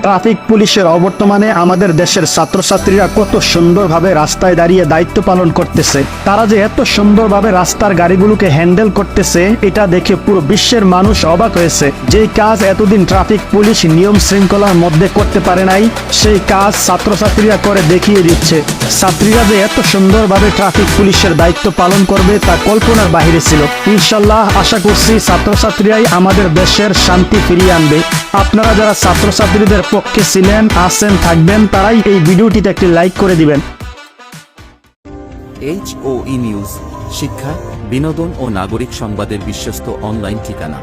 Traffic পুলিশের অবর্তমানে আমাদের দেশের ছাত্রছাত্রীরা কত সুন্দরভাবে রাস্তায় দাঁড়িয়ে দায়িত্ব পালন করতেছে। তারা যে এত সুন্দরভাবে রাস্তার গাড়িগুলোকে হ্যান্ডেল করতেছে, এটা দেখে পুরো বিশ্বের মানুষ অবাক হয়েছে। যেই কাজ এতদিন ট্রাফিক পুলিশ নিয়ম শৃঙ্খলার মধ্যে করতে পারে নাই, সেই কাজ ছাত্রছাত্রীরা করে দেখিয়ে দিচ্ছে। ছাত্রীরা যে এত সুন্দরভাবে ট্রাফিক পুলিশের দায়িত্ব পালন করবে তা কল্পনার বাইরে ছিল। ইনশাল্লাহ আশা করছি ছাত্রছাত্রীরাই আমাদের দেশের শান্তি ফিরিয়ে আনবে। আপনারা যারা ছাত্রছাত্রীদের পক্ষে ছিলেন, আছেন, থাকবেন, তারাই এই ভিডিওটিতে একটি লাইক করে দিবেন। HOE নিউজ, শিক্ষা, বিনোদন ও নাগরিক সংবাদের বিশ্বস্ত অনলাইন ঠিকানা।